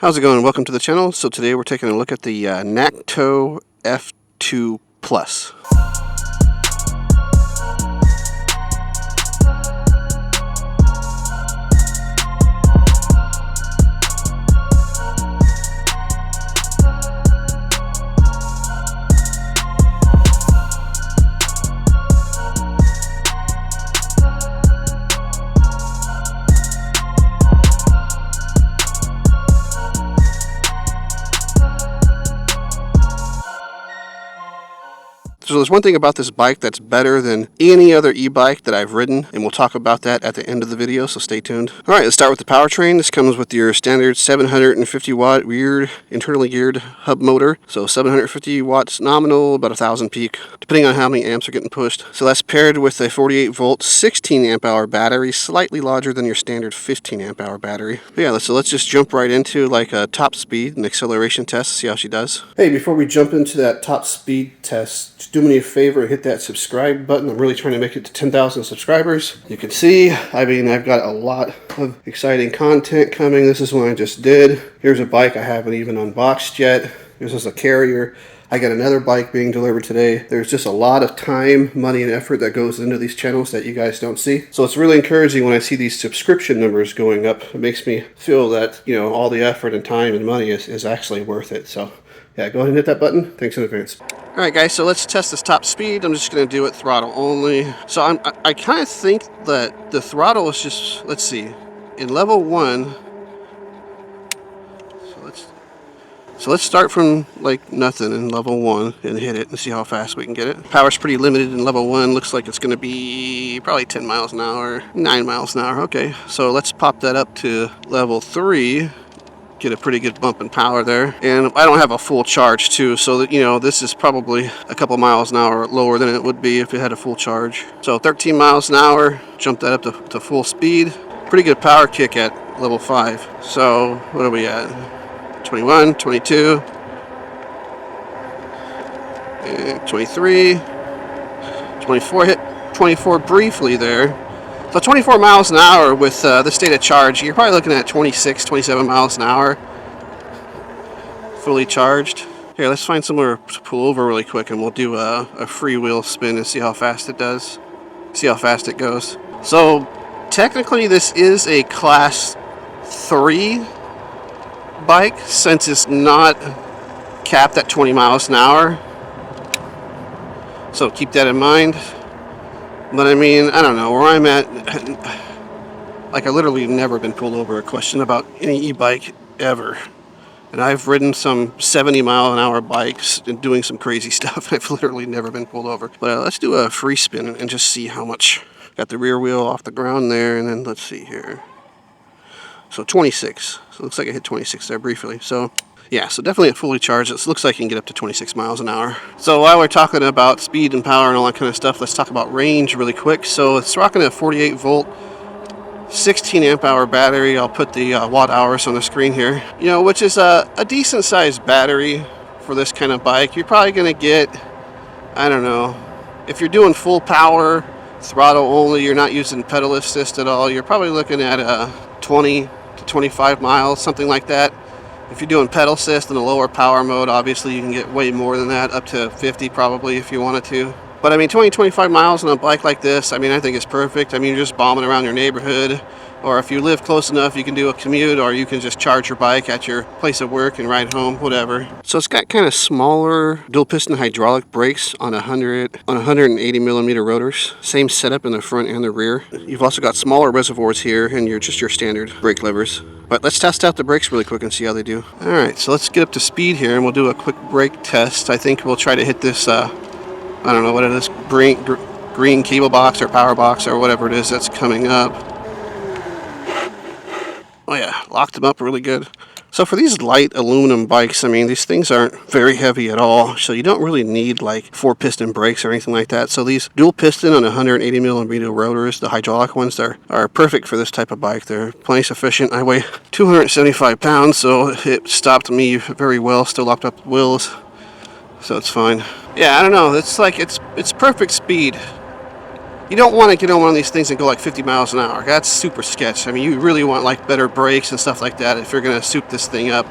How's it going? Welcome to the channel. So today we're taking a look at the Nakto F2 Plus. So there's one thing about this bike that's better than any other e-bike that I've ridden, and we'll talk about that at the end of the video, so stay tuned. Alright, let's start with the powertrain. This comes with your standard 750 watt internally geared hub motor. So 750 watts nominal, about 1,000 peak, depending on how many amps are getting pushed. So that's paired with a 48 volt, 16 amp hour battery, slightly larger than your standard 15 amp hour battery. But yeah, so let's just jump right into like a top speed and acceleration test, see how she does. Hey, before we jump into that top speed test, just do me a favor, hit that subscribe button. I'm really trying to make it to 10,000 subscribers. You can see, I've got a lot of exciting content coming. This is one I just did. Here's a bike I haven't even unboxed yet. This is a carrier. I got another bike being delivered today. There's just a lot of time, money, and effort that goes into these channels that you guys don't see. So it's really encouraging when I see these subscription numbers going up. It makes me feel that, you know, all the effort and time and money is actually worth it. So yeah, go ahead and hit that button. Thanks in advance. Alright guys, so let's test this top speed. I'm just going to do it throttle only. So I kind of think that the throttle is just, let's see, in level 1. So let's start from like nothing in level 1 and hit it and see how fast we can get it. Power's pretty limited in level 1. Looks like it's going to be probably 10 miles an hour, 9 miles an hour. Okay, so let's pop that up to level 3. Get a pretty good bump in power there. And I don't have a full charge too, so that, you know, this is probably a couple miles an hour lower than it would be if it had a full charge. So 13 miles an hour, jump that up to full speed. Pretty good power kick at level 5. So what are we at? 21, 22, 23, 24, hit 24 briefly there. So 24 miles an hour with the state of charge, you're probably looking at 26, 27 miles an hour fully charged. Here, let's find somewhere to pull over really quick and we'll do a freewheel spin and see how fast it does. See how fast it goes. So technically this is a class 3 bike since it's not capped at 20 miles an hour. So keep that in mind. But I mean, I don't know, where I'm at, like I literally never been pulled over a question about any e-bike ever. And I've ridden some 70 mile an hour bikes and doing some crazy stuff. I've literally never been pulled over. But let's do a free spin and just see how much. Got the rear wheel off the ground there, and then let's see here. So 26. So it looks like I hit 26 there briefly. So yeah, so definitely fully charged. It looks like you can get up to 26 miles an hour. So while we're talking about speed and power and all that kind of stuff, let's talk about range really quick. So it's rocking a 48 volt, 16 amp hour battery. I'll put the watt hours on the screen here. You know, which is a decent sized battery for this kind of bike. You're probably going to get, I don't know, if you're doing full power, throttle only, you're not using pedal assist at all, you're probably looking at 20 to 25 miles, something like that. If you're doing pedal assist in a lower power mode, obviously you can get way more than that, up to 50 probably if you wanted to. But I mean, 20-25 miles on a bike like this, I mean, I think it's perfect. I mean, you're just bombing around your neighborhood, or if you live close enough, you can do a commute, or you can just charge your bike at your place of work and ride home, whatever. So it's got kind of smaller dual piston hydraulic brakes on 180 millimeter rotors. Same setup in the front and the rear. You've also got smaller reservoirs here and your standard brake levers. But let's test out the brakes really quick and see how they do. All right, so let's get up to speed here and we'll do a quick brake test. I think we'll try to hit this, I don't know what it is, green cable box or power box or whatever it is that's coming up. Oh yeah, locked them up really good. So for these light aluminum bikes, I mean, these things aren't very heavy at all, so you don't really need like 4-piston brakes or anything like that. So these dual piston on 180 millimeter rotors, the hydraulic ones, are perfect for this type of bike. They're plenty sufficient. I weigh 275 pounds, so it stopped me very well. Still locked up the wheels, so it's fine. Yeah, I don't know. It's like it's perfect speed. You don't want to get on one of these things and go like 50 miles an hour. That's super sketch. I mean, you really want like better brakes and stuff like that if you're going to soup this thing up.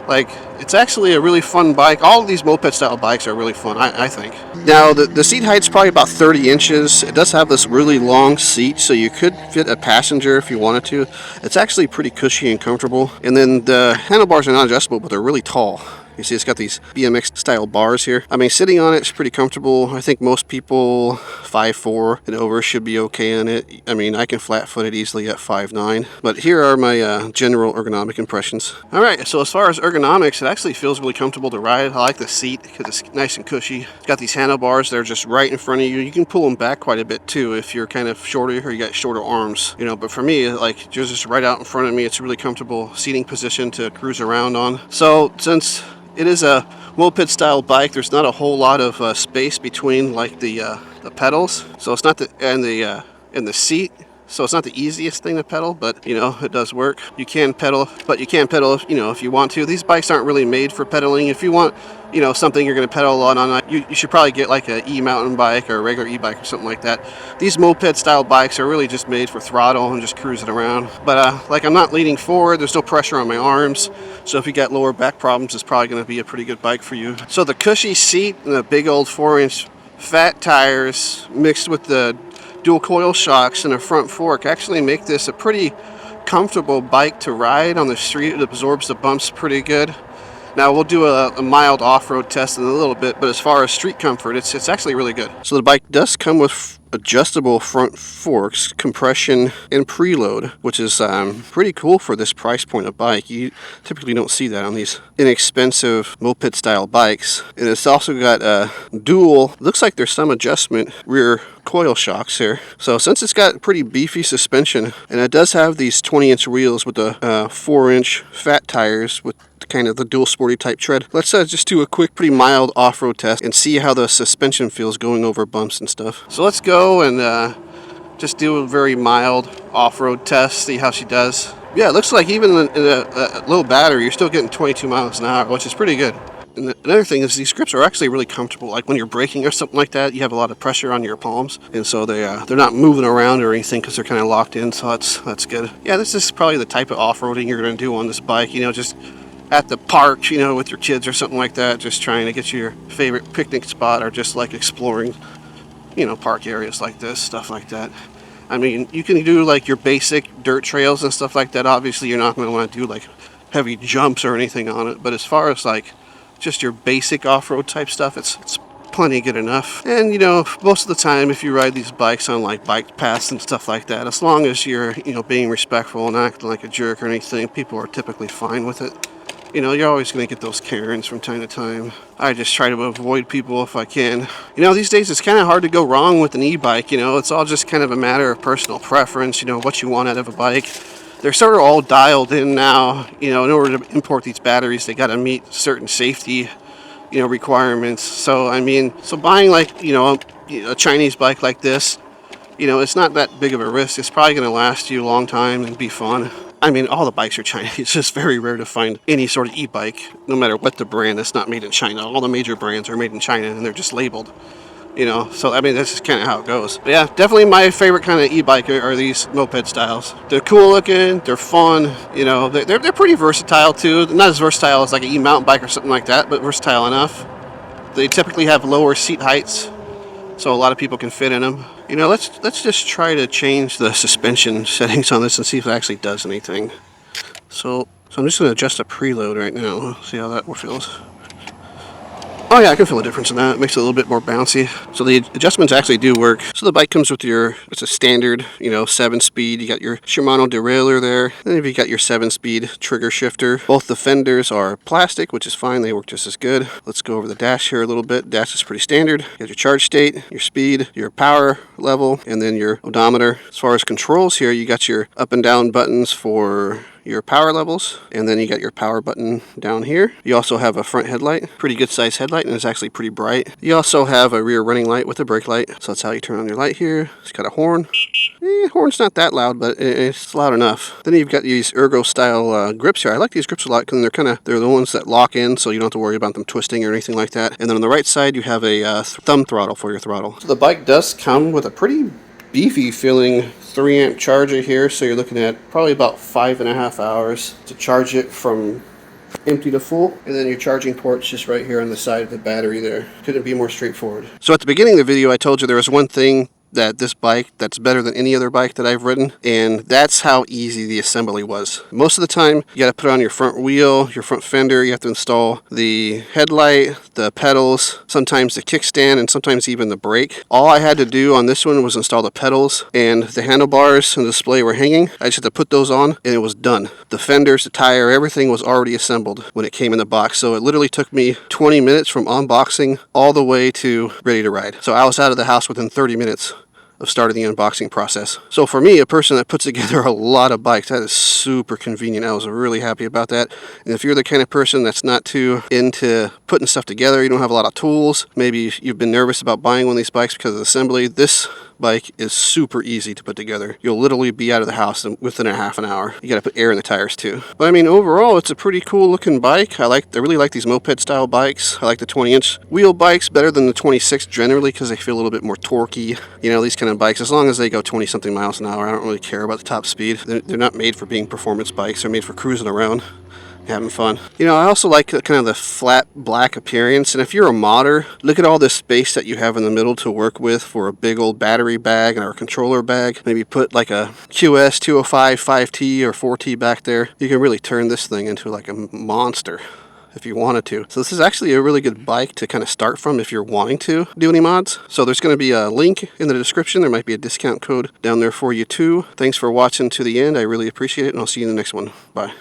Like, it's actually a really fun bike. All of these moped-style bikes are really fun, I think. Now, the seat height's probably about 30 inches. It does have this really long seat, so you could fit a passenger if you wanted to. It's actually pretty cushy and comfortable. And then the handlebars are not adjustable, but they're really tall. You see, it's got these BMX-style bars here. I mean, sitting on it's pretty comfortable. I think most people 5'4" and over should be okay on it. I mean, I can flat-foot it easily at 5'9". But here are my general ergonomic impressions. All right, so as far as ergonomics, it actually feels really comfortable to ride. I like the seat because it's nice and cushy. It's got these handlebars that are just right in front of you. You can pull them back quite a bit too if you're kind of shorter or you got shorter arms. You know, but for me, like, just right out in front of me, it's a really comfortable seating position to cruise around on. So since it is a moped-style bike, there's not a whole lot of space between like the pedals, so it's not the seat. So it's not the easiest thing to pedal, but you know, it does work. You can pedal, but you can't pedal if, you know, if you want to. These bikes aren't really made for pedaling. If you want, you know, something you're going to pedal a lot on, you should probably get like a e-mountain bike or a regular e-bike or something like that. These moped-style bikes are really just made for throttle and just cruising around. But like, I'm not leaning forward. There's no pressure on my arms. So if you got lower back problems, it's probably going to be a pretty good bike for you. So the cushy seat and the big old 4-inch fat tires mixed with the dual coil shocks and a front fork actually make this a pretty comfortable bike to ride on the street. It absorbs the bumps pretty good. Now we'll do a mild off-road test in a little bit, but as far as street comfort, it's actually really good. So the bike does come with adjustable front forks, compression, and preload, which is pretty cool for this price point of bike. You typically don't see that on these inexpensive moped-style bikes. And it's also got dual, looks like there's some adjustment, rear coil shocks here. So since it's got pretty beefy suspension, and it does have these 20-inch wheels with the 4-inch fat tires with kind of the dual sporty type tread, let's just do a quick, pretty mild off-road test and see how the suspension feels going over bumps and stuff. So let's go and just do a very mild off-road test, see how she does. Yeah, it looks like even in a low battery, you're still getting 22 miles an hour, which is pretty good. And another thing is these grips are actually really comfortable. Like when you're braking or something like that, you have a lot of pressure on your palms, and so they're not moving around or anything because they're kind of locked in. So that's good. Yeah, this is probably the type of off-roading you're going to do on this bike. You know, just at the park, you know, with your kids or something like that, just trying to get you your favorite picnic spot, or just like exploring, you know, park areas like this, stuff like that. I mean, you can do like your basic dirt trails and stuff like that. Obviously, you're not going to want to do like heavy jumps or anything on it, but as far as like just your basic off-road type stuff, it's plenty good enough. And you know, most of the time, if you ride these bikes on like bike paths and stuff like that, as long as you're, you know, being respectful and acting like a jerk or anything, people are typically fine with it. You know, you're always going to get those Karens from time to time. I just try to avoid people if I can. You know, these days it's kind of hard to go wrong with an e-bike. You know, it's all just kind of a matter of personal preference, you know, what you want out of a bike. They're sort of all dialed in now. You know, in order to import these batteries, they got to meet certain safety, you know, requirements. So, I mean, so buying like, you know, a Chinese bike like this, you know, it's not that big of a risk. It's probably going to last you a long time and be fun. I mean, all the bikes are Chinese. It's just very rare to find any sort of e-bike, no matter what the brand, that's not made in China. All the major brands are made in China, and they're just labeled, you know. So, I mean, that's just kind of how it goes. But yeah, definitely my favorite kind of e-bike are these moped styles. They're cool looking, they're fun, you know. They're pretty versatile, too. Not as versatile as like an e-mountain bike or something like that, but versatile enough. They typically have lower seat heights, so a lot of people can fit in them. You know, let's just try to change the suspension settings on this and see if it actually does anything. So I'm just going to adjust the preload right now, see how that feels. Oh yeah, I can feel a difference in that. It makes it a little bit more bouncy. So the adjustments actually do work. So the bike comes with it's a standard, you know, 7-speed. You got your Shimano derailleur there. And you got your 7-speed trigger shifter. Both the fenders are plastic, which is fine. They work just as good. Let's go over the dash here a little bit. Dash is pretty standard. You got your charge state, your speed, your power level, and then your odometer. As far as controls here, you got your up and down buttons for, your power levels, and then you got your power button down here. You also have a front headlight, pretty good size headlight, and it's actually pretty bright. You also have a rear running light with a brake light, so that's how you turn on your light here. It's got a horn. Horn's not that loud, but it's loud enough. Then you've got these ergo style grips here. I like these grips a lot because they're the ones that lock in, so you don't have to worry about them twisting or anything like that. And then on the right side, you have a thumb throttle for your throttle. So the bike does come with a pretty beefy feeling 3-amp charger here, so you're looking at probably about 5.5 hours to charge it from empty to full, and then your charging port's just right here on the side of the battery there. Couldn't be more straightforward. So at the beginning of the video, I told you there was one thing that this bike that's better than any other bike that I've ridden, and that's how easy the assembly was. Most of the time you got to put on your front wheel, your front fender, you have to install the headlight, the pedals, sometimes the kickstand, and sometimes even the brake. All I had to do on this one was install the pedals, and the handlebars and the display were hanging. I just had to put those on and it was done. The fenders, the tire, everything was already assembled when it came in the box, so it literally took me 20 minutes from unboxing all the way to ready to ride. So I was out of the house within 30 minutes of starting the unboxing process. So for me, a person that puts together a lot of bikes, that is super convenient. I was really happy about that. And if you're the kind of person that's not too into putting stuff together, you don't have a lot of tools, maybe you've been nervous about buying one of these bikes because of assembly, this bike is super easy to put together. You'll literally be out of the house within a half an hour. You gotta put air in the tires too. But I mean, overall, it's a pretty cool looking bike. I really like these moped style bikes. I like the 20-inch wheel bikes better than the 26 generally because they feel a little bit more torquey. You know, these kind of bikes, as long as they go 20 something miles an hour, I don't really care about the top speed. They're not made for being performance bikes. They're made for cruising around, having fun. You know, I also like kind of the flat black appearance, and if you're a modder, look at all this space that you have in the middle to work with for a big old battery bag and our controller bag. Maybe put like a QS 205 5T or 4T back there. You can really turn this thing into like a monster if you wanted to. So this is actually a really good bike to kind of start from if you're wanting to do any mods. So there's going to be a link in the description. There might be a discount code down there for you too. Thanks for watching to the end. I really appreciate it, and I'll see you in the next one. Bye.